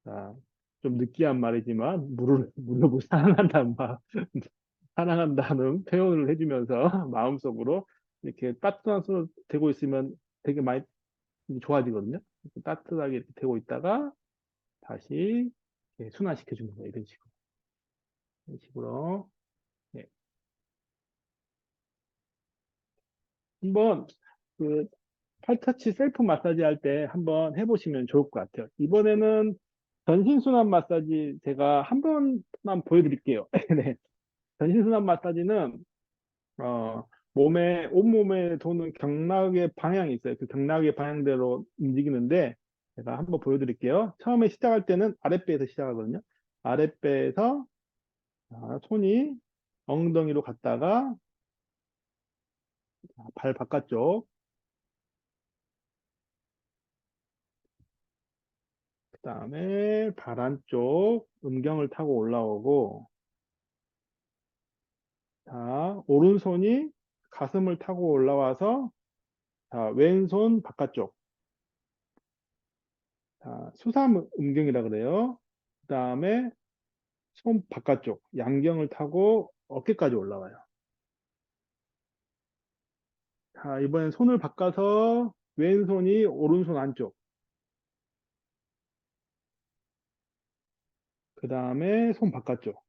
자, 좀 느끼한 말이지만, 무릎을 사랑한다는 사랑한다는 표현을 해주면서 마음속으로 이렇게 따뜻한 손을 대고 있으면 되게 많이 좋아지거든요. 이렇게 따뜻하게 이렇게 대고 있다가 다시 이렇게 순환시켜 주는 거예요. 이런 식으로. 이런 식으로. 네. 한번 그 팔터치 셀프 마사지 할 때 한번 해보시면 좋을 것 같아요. 이번에는 전신순환 마사지 제가 한 번만 보여드릴게요. 네. 전신순환 마사지는 어, 온몸에 도는 경락의 방향이 있어요. 그 경락의 방향대로 움직이는데, 제가 한번 보여드릴게요. 처음에 시작할 때는 아랫배에서 시작하거든요. 아랫배에서, 손이 엉덩이로 갔다가, 발 바깥쪽, 그 다음에 발 안쪽, 음경을 타고 올라오고, 자, 오른손이 가슴을 타고 올라와서, 자, 왼손 바깥쪽, 자, 수삼 음경이라 그래요. 그 다음에 손 바깥쪽, 양경을 타고 어깨까지 올라와요. 자, 이번엔 손을 바꿔서 왼손이 오른손 안쪽, 그 다음에 손 바깥쪽,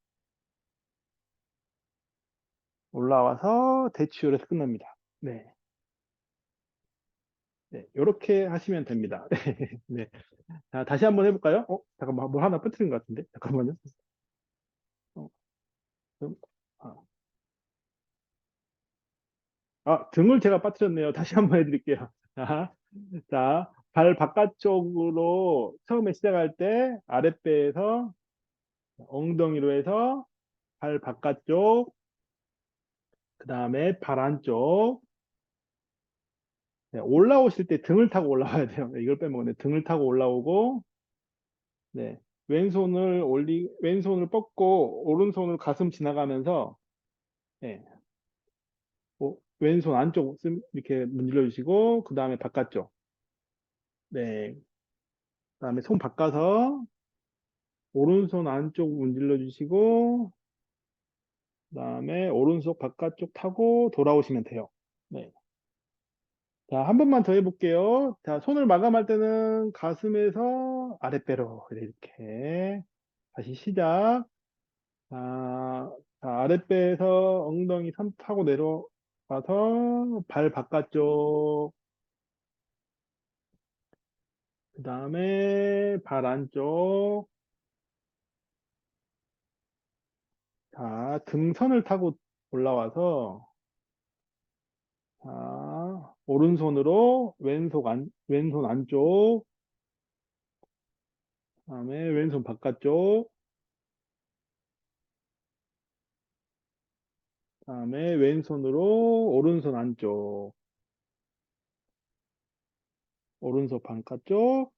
올라와서 대치열에서 끝납니다. 네. 네. 이렇게 하시면 됩니다. 네. 자, 다시 한번 해볼까요? 잠깐만, 뭐 하나 빠뜨린 것 같은데? 잠깐만요. 어, 좀, 아, 등을 제가 빠뜨렸네요. 다시 한번 해드릴게요. 자, 자, 발 바깥쪽으로 처음에 시작할 때 아랫배에서 엉덩이로 해서 발 바깥쪽, 그 다음에 발 안쪽. 네, 올라오실 때 등을 타고 올라와야 돼요. 네, 이걸 빼먹었네 등을 타고 올라오고, 네, 왼손을 뻗고, 오른손을 가슴 지나가면서, 네, 왼손 안쪽 이렇게 문질러 주시고, 그 다음에 바깥쪽. 네, 그 다음에 손 바꿔서, 오른손 안쪽 문질러 주시고, 그 다음에 오른손 바깥쪽 타고 돌아오시면 돼요. 네. 자, 한 번만 더 해볼게요. 자, 손을 마감할 때는 가슴에서 아랫배로 이렇게 다시 시작. 자, 아랫배에서 엉덩이 선 타고 내려가서 발 바깥쪽, 그 다음에 발 안쪽, 자, 등선을 타고 올라와서 자, 오른손으로 왼손 안쪽, 그 다음에 왼손 바깥쪽, 다음에 왼손으로 오른손 안쪽, 오른손 바깥쪽,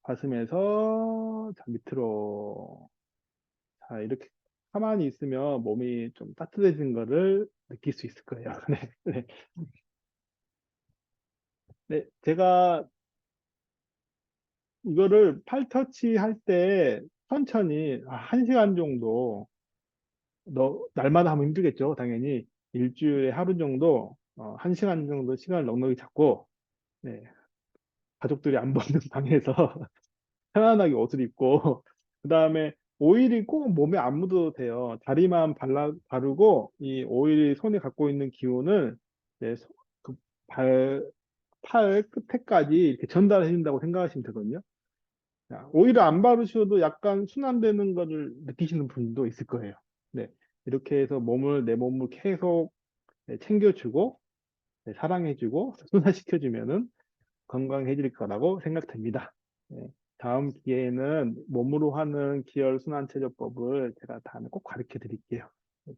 가슴에서 자, 밑으로. 자, 이렇게 가만히 있으면 몸이 좀 따뜻해진 거를 느낄 수 있을 거예요. 네, 네. 네, 제가 이거를 팔터치 할 때 천천히 1시간 정도, 날마다 하면 힘들겠죠, 당연히. 일주일에 하루 정도, 1시간 정도 시간을 넉넉히 잡고, 네, 가족들이 안 보는 방에서 편안하게 옷을 입고, 그 다음에 오일이 꼭 몸에 안 묻어도 돼요. 다리만 바르고, 이 오일이 손에 갖고 있는 기운을 네, 그 발, 팔 끝에까지 이렇게 전달해 준다고 생각하시면 되거든요. 자, 오히려 안 바르셔도 약간 순환되는 거를 느끼시는 분도 있을 거예요. 네. 이렇게 해서 내 몸을 계속 네, 챙겨주고, 네, 사랑해주고, 순환시켜주면은 건강해질 거라고 생각됩니다. 네. 다음 기회에는 몸으로 하는 기혈 순환체조법을 제가 다음에 꼭 가르쳐 드릴게요.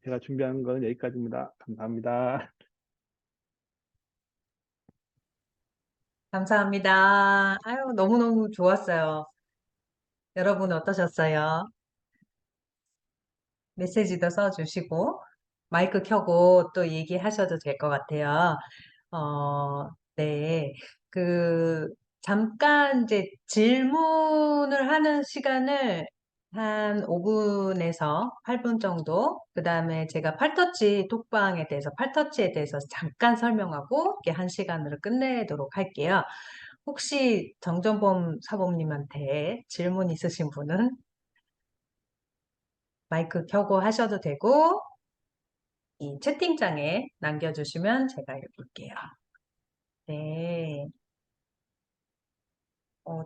제가 준비한 건 여기까지입니다. 감사합니다. 감사합니다. 아유, 너무너무 좋았어요. 여러분 어떠셨어요? 메시지도 써주시고, 마이크 켜고 또 얘기하셔도 될 것 같아요. 네. 그, 잠깐 이제 질문을 하는 시간을 한 5분에서 8분 정도, 그 다음에 제가 팔터치에 대해서 잠깐 설명하고, 이렇게 1시간으로 끝내도록 할게요. 혹시 정전범 사범님한테 질문 있으신 분은 마이크 켜고 하셔도 되고, 이 채팅창에 남겨주시면 제가 읽을게요. 네.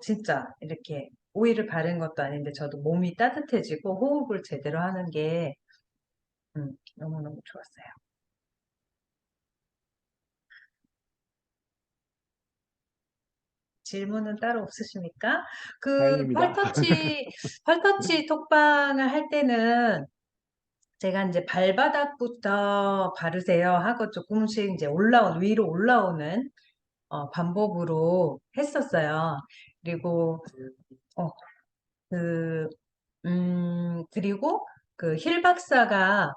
진짜 이렇게 오일을 바른 것도 아닌데 저도 몸이 따뜻해지고 호흡을 제대로 하는 게 너무너무 좋았어요. 질문은 따로 없으십니까? 그 다행입니다. 팔터치 톡방을 할 때는 제가 이제 발바닥부터 바르세요 하고 조금씩 이제 위로 올라오는 방법으로 했었어요. 그리고 어, 그 그리고 그 힐 박사가,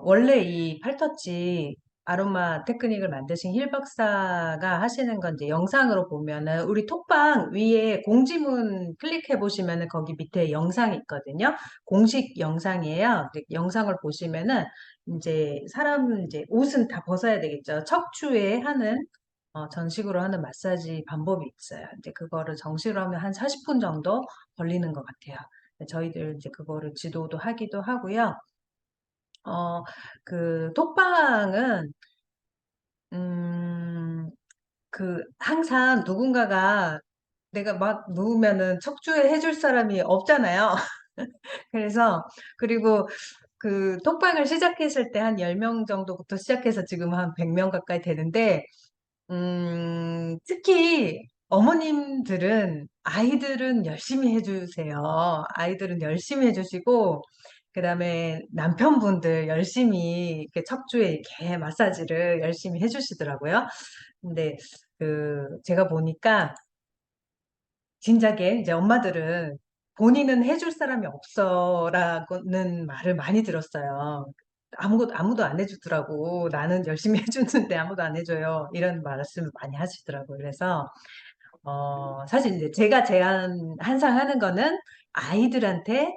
원래 이 팔터치 아로마 테크닉을 만드신 힐 박사가 하시는 건 이제 영상으로 보면은 우리 톡방 위에 공지문 클릭해 보시면은 거기 밑에 영상이 있거든요. 공식 영상이에요. 근데 영상을 보시면은 이제 옷은 다 벗어야 되겠죠. 척추에 하는 전식으로 하는 마사지 방법이 있어요. 이제 그거를 정식으로 하면 한 40분 정도 걸리는 것 같아요. 저희들 이제 그거를 지도도 하기도 하고요. 어, 그 톡방은 음, 항상 누군가가 내가 막 누우면은 척추에 해줄 사람이 없잖아요. 그래서 그리고 그 톡방을 시작했을 때 한 10명 정도부터 시작해서 지금 한 100명 가까이 되는데 특히 어머님들은 아이들은 열심히 해주세요. 아이들은 열심히 해주시고, 그 다음에 남편분들 열심히 이렇게 척추에 이렇게 마사지를 열심히 해주시더라고요. 근데 제가 보니까 진작에 이제 엄마들은 본인은 해줄 사람이 없어라고는 말을 많이 들었어요. 아무도 안 해주더라고. 나는 열심히 해주는데 아무도 안 해줘요. 이런 말씀을 많이 하시더라고요. 그래서, 사실 이제 제가 항상 하는 거는 아이들한테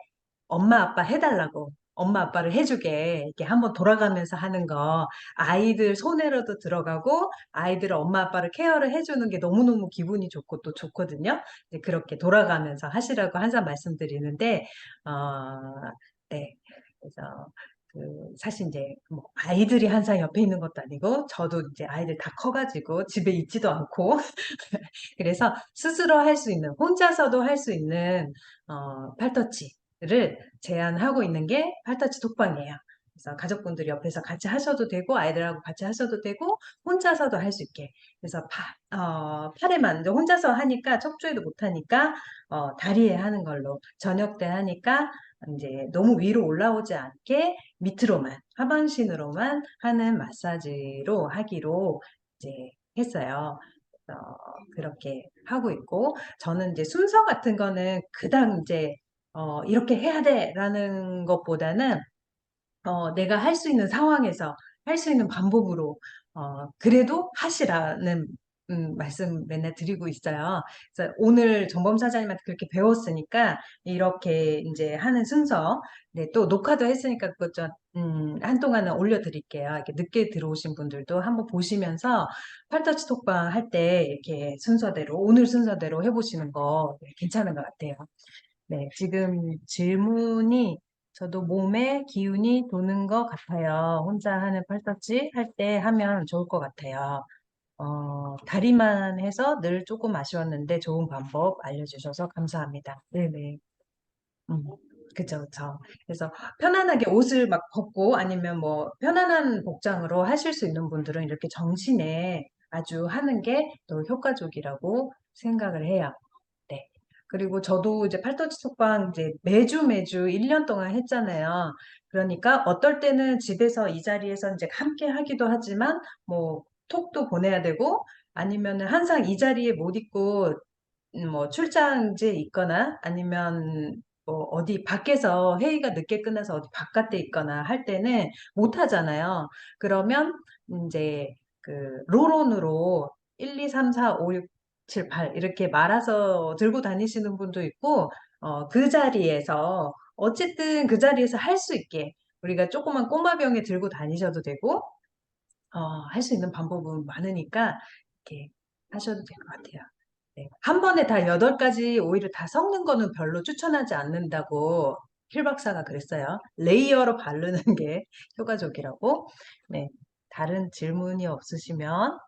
엄마 아빠 해달라고. 엄마 아빠를 해주게 이렇게 한번 돌아가면서 하는 거 아이들 손에로도 들어가고 아이들 엄마 아빠를 케어를 해주는 게 너무너무 기분이 좋고 또 좋거든요. 이제 그렇게 돌아가면서 하시라고 항상 말씀드리는데 네. 그래서 사실 이제 뭐 아이들이 항상 옆에 있는 것도 아니고 저도 이제 아이들 다 커가지고 집에 있지도 않고 그래서 스스로 할 수 있는 혼자서도 할 수 있는 팔터치를 제안하고 있는 게 팔터치 톡방이에요. 그래서 가족분들이 옆에서 같이 하셔도 되고 아이들하고 같이 하셔도 되고 혼자서도 할 수 있게. 그래서 팔에만 이제 혼자서 하니까 척추에도 못 하니까 다리에 하는 걸로 저녁 때 하니까 이제 너무 위로 올라오지 않게 밑으로만 하반신으로만 하는 마사지로 하기로 이제 했어요. 그렇게 하고 있고 저는 이제 순서 같은 거는 그닥 이제 이렇게 해야 돼라는 것보다는 내가 할 수 있는 상황에서 할 수 있는 방법으로 그래도 하시라는 말씀 맨날 드리고 있어요. 그래서 오늘 정범 사장님한테 그렇게 배웠으니까 이렇게 이제 하는 순서, 네, 또 녹화도 했으니까 그것 좀 한동안은 올려드릴게요. 이렇게 늦게 들어오신 분들도 한번 보시면서 팔터치 톡방 할 때 이렇게 순서대로 오늘 순서대로 해보시는 거 괜찮은 것 같아요. 네, 지금 질문이 저도 몸에 기운이 도는 것 같아요. 혼자 하는 팔터치 할 때 하면 좋을 것 같아요. 다리만 해서 늘 조금 아쉬웠는데 좋은 방법 알려주셔서 감사합니다. 네네. 음, 그쵸, 그쵸. 그래서 편안하게 옷을 막 벗고 아니면 뭐 편안한 복장으로 하실 수 있는 분들은 이렇게 정신에 아주 하는 게 더 효과적이라고 생각을 해요. 네. 그리고 저도 이제 팔터치 톡방 이제 매주 1년 동안 했잖아요. 그러니까 어떨 때는 집에서 이 자리에서 이제 함께 하기도 하지만 뭐 톡도 보내야 되고 아니면은 항상 이 자리에 못 있고 뭐 출장지에 있거나 아니면 뭐 어디 밖에서 회의가 늦게 끝나서 어디 바깥에 있거나 할 때는 못 하잖아요. 그러면 이제 그 롤온으로 1, 2, 3, 4, 5, 6, 7, 8 이렇게 말아서 들고 다니시는 분도 있고 그 자리에서 어쨌든 그 자리에서 할 수 있게 우리가 조그만 꼬마병에 들고 다니셔도 되고 할 수 있는 방법은 많으니까 이렇게 하셔도 될 것 같아요. 네. 한 번에 다 8가지 오일을 다 섞는 거는 별로 추천하지 않는다고 힐 박사가 그랬어요. 레이어로 바르는 게 효과적이라고. 네. 다른 질문이 없으시면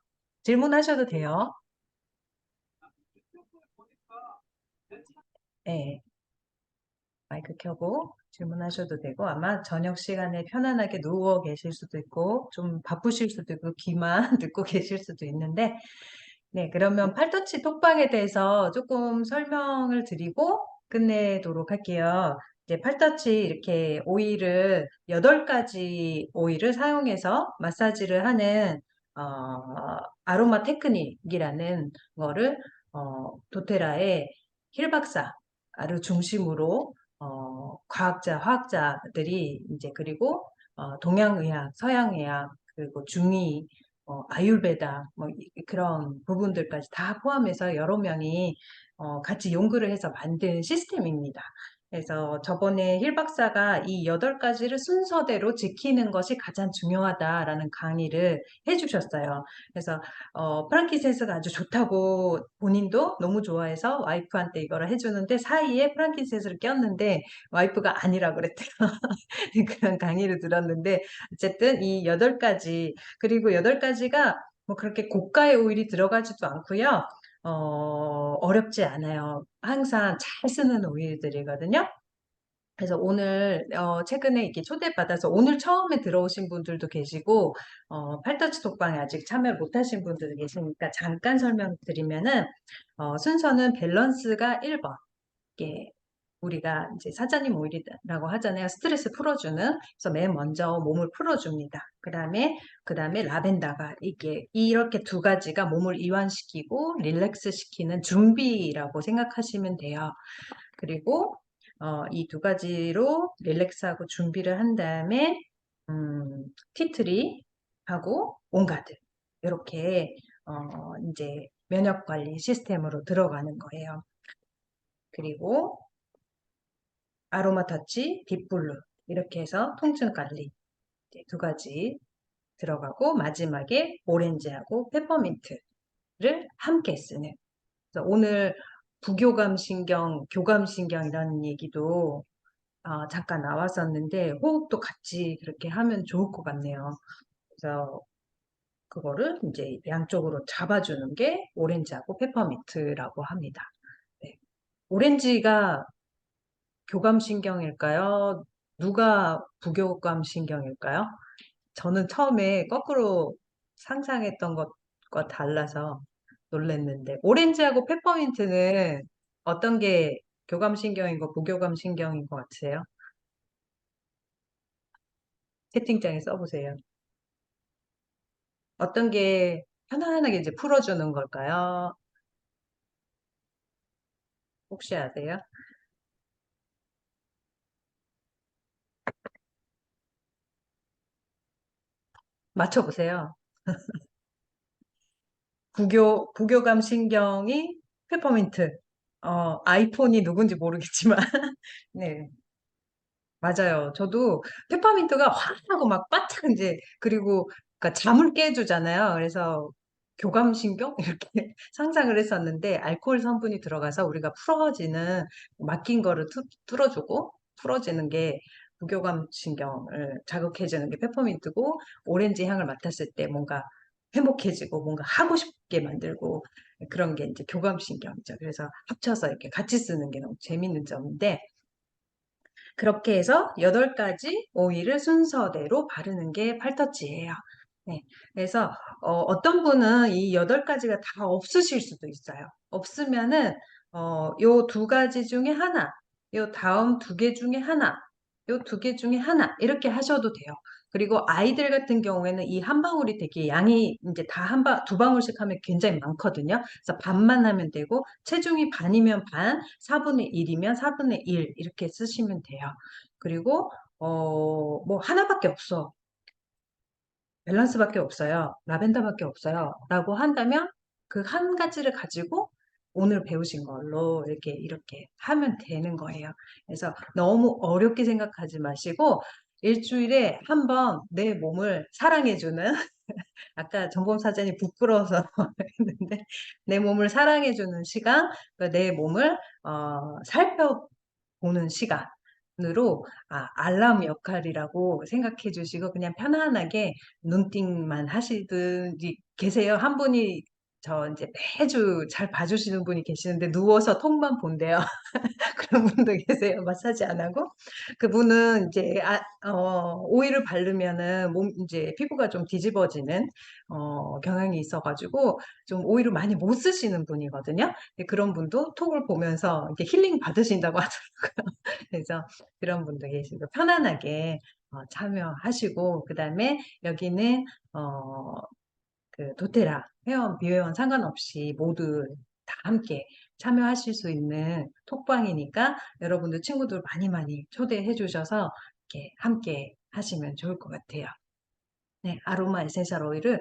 질문하셔도 돼요. 네. 마이크 켜고 질문하셔도 되고 아마 저녁 시간에 편안하게 누워 계실 수도 있고 좀 바쁘실 수도 있고 귀만 듣고 계실 수도 있는데 네, 그러면 팔터치 톡방에 대해서 조금 설명을 드리고 끝내도록 할게요. 이제 팔터치 이렇게 오일을 8가지 오일을 사용해서 마사지를 하는 아로마 테크닉이라는 거를 도테라의 힐 박사를 중심으로 과학자, 화학자들이 이제 그리고 동양의학, 서양의학 그리고 중의 아율베다 뭐 그런 부분들까지 다 포함해서 여러 명이 같이 연구를 해서 만든 시스템입니다. 그래서 저번에 힐 박사가 이 8가지를 순서대로 지키는 것이 가장 중요하다라는 강의를 해주셨어요. 그래서 프랑키센스가 아주 좋다고 본인도 너무 좋아해서 와이프한테 이거를 해주는데 사이에 프랑키센스를 꼈는데 와이프가 아니라 그랬대요. 그런 강의를 들었는데 어쨌든 이 8가지 그리고 8가지가 뭐 그렇게 고가의 오일이 들어가지도 않고요. 어렵지 않아요. 항상 잘 쓰는 오일들이거든요. 그래서 오늘 최근에 이렇게 초대받아서 오늘 처음에 들어오신 분들도 계시고 팔터치 톡방에 아직 참여 못하신 분들도 계시니까 잠깐 설명드리면은 순서는 밸런스가 1번. 이게 우리가 이제 사자님 오일이라고 하잖아요. 스트레스 풀어주는. 그래서 맨 먼저 몸을 풀어줍니다. 그다음에 라벤더가 이게 이렇게 2가지가 몸을 이완시키고 릴렉스 시키는 준비라고 생각하시면 돼요. 그리고 이 2가지로 릴렉스하고 준비를 한 다음에 티트리하고 온가드 이렇게 이제 면역 관리 시스템으로 들어가는 거예요. 그리고 아로마 터치, 딥블루 이렇게 해서 통증 관리 2가지 들어가고 마지막에 오렌지하고 페퍼민트를 함께 쓰는. 그래서 오늘 부교감 신경, 교감 신경 이라는 얘기도 잠깐 나왔었는데 호흡도 같이 그렇게 하면 좋을 것 같네요. 그래서 그거를 이제 양쪽으로 잡아주는 게 오렌지하고 페퍼민트라고 합니다. 네. 오렌지가 교감신경일까요? 누가 부교감신경일까요? 저는 처음에 거꾸로 상상했던 것과 달라서 놀랐는데, 오렌지하고 페퍼민트는 어떤 게 교감신경인 거, 부교감신경인 것 같으세요? 채팅창에 써보세요. 어떤 게 편안하게 이제 풀어주는 걸까요? 혹시 아세요? 맞춰보세요. 부교감 신경이 페퍼민트. 아이폰이 누군지 모르겠지만, 네, 맞아요. 저도 페퍼민트가 확 하고 막 바짝 이제, 그리고, 그러니까 잠을 깨주잖아요. 그래서 교감신경? 이렇게 상상을 했었는데, 알코올 성분이 들어가서 우리가 풀어지는, 막힌 거를 뚫어주고, 풀어지는 게, 부교감 신경을 자극해주는 게 페퍼민트고, 오렌지 향을 맡았을 때 뭔가 행복해지고, 뭔가 하고 싶게 만들고, 그런 게 이제 교감신경이죠. 그래서 합쳐서 이렇게 같이 쓰는 게 너무 재밌는 점인데, 그렇게 해서 8가지 오일을 순서대로 바르는 게 팔터치예요. 네. 그래서 떤 분은 이 8가지가 다 없으실 수도 있어요. 없으면은 요 2가지 중에 하나, 요 다음 2개 중에 하나, 요 2개 중에 하나 이렇게 하셔도 돼요. 그리고 아이들 같은 경우에는 이 한 방울이 되게 양이 이제 다 두 방울씩 하면 굉장히 많거든요. 그래서 반만 하면 되고 체중이 반이면 반, 4분의 1이면 4분의 1 이렇게 쓰시면 돼요. 그리고 뭐 하나밖에 없어. 밸런스밖에 없어요. 라벤더밖에 없어요. 라고 한다면 그 한 가지를 가지고 오늘 배우신 걸로 이렇게 하면 되는 거예요. 그래서 너무 어렵게 생각하지 마시고 일주일에 한 번 내 몸을 사랑해주는 아까 전범 사전이 부끄러워서 했는데 내 몸을 사랑해주는 시간, 내 몸을 살펴보는 시간으로 알람 역할이라고 생각해 주시고 그냥 편안하게 눈띵만 하시든지 계세요. 한 분이 저 이제 매주 잘 봐주시는 분이 계시는데 누워서 톡만 본대요. 그런 분도 계세요. 마사지 안 하고. 그분은 이제, 오일을 바르면은 이제 피부가 좀 뒤집어지는, 경향이 있어가지고 좀 오일을 많이 못 쓰시는 분이거든요. 근데 그런 분도 톡을 보면서 이렇게 힐링 받으신다고 하더라고요. 그래서 그런 분도 계시고 편안하게 참여하시고, 그 다음에 여기는, 그 도테라, 회원, 비회원 상관없이 모두 다 함께 참여하실 수 있는 톡방이니까 여러분들 친구들 많이 많이 초대해 주셔서 이렇게 함께 하시면 좋을 것 같아요. 네, 아로마 에센셜 오일을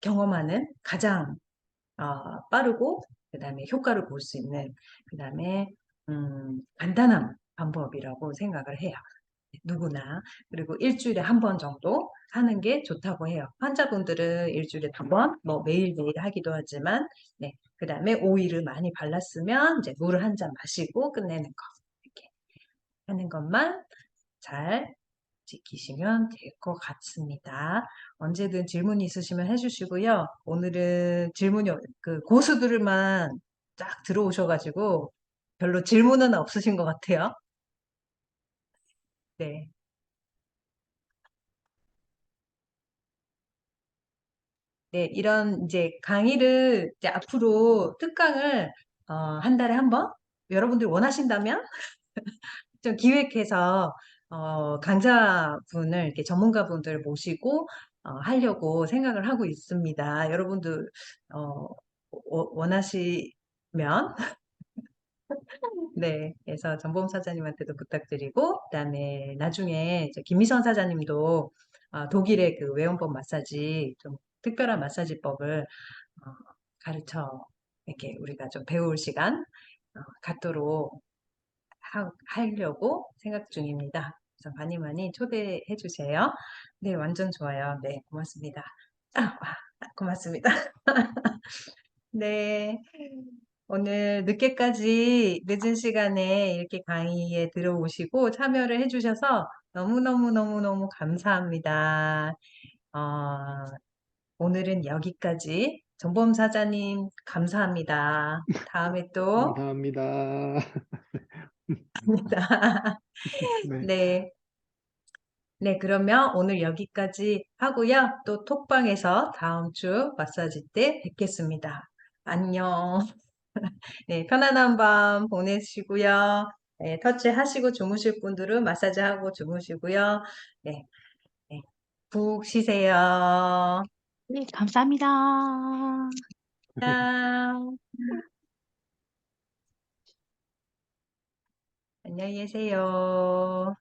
경험하는 가장 빠르고 그다음에 효과를 볼 수 있는 그다음에 간단한 방법이라고 생각을 해요. 누구나. 그리고 일주일에 한 번 정도 하는 게 좋다고 해요. 환자분들은 일주일에 2번, 뭐 매일매일 하기도 하지만, 네. 그 다음에 오일을 많이 발랐으면 이제 물 한 잔 마시고 끝내는 거. 이렇게 하는 것만 잘 지키시면 될 것 같습니다. 언제든 질문 있으시면 해주시고요. 오늘은 그 고수들만 쫙 들어오셔가지고 별로 질문은 없으신 것 같아요. 네. 네, 이런 이제 강의를 이제 앞으로 특강을 한 달에 한 번 여러분들 원하신다면 좀 기획해서 강사분을 이렇게 전문가분들 모시고 하려고 생각을 하고 있습니다. 여러분들 원하시면 네, 그래서 전범 사장님한테도 부탁드리고 그다음에 나중에 김미선 사장님도 독일의 그 외원법 마사지 좀 특별한 마사지법을 가르쳐 이렇게 우리가 좀 배울 시간 갖도록 하려고 생각 중입니다. 그래서 많이 많이 초대해 주세요. 네, 완전 좋아요. 네, 고맙습니다. 고맙습니다. 네, 오늘 늦은 시간에 이렇게 강의에 들어오시고 참여를 해주셔서 너무너무너무너무 감사합니다. 어, 오늘은 여기까지. 정범 사장님, 감사합니다. 다음에 또 감사합니다. 봅니다. 네. 네. 네, 그러면 오늘 여기까지 하고요. 또 톡방에서 다음 주 마사지 때 뵙겠습니다. 안녕. 네, 편안한 밤 보내시고요. 네, 터치하시고 주무실 분들은 마사지하고 주무시고요. 네, 네, 푹 쉬세요. 네, 감사합니다. 짠. 안녕히 계세요.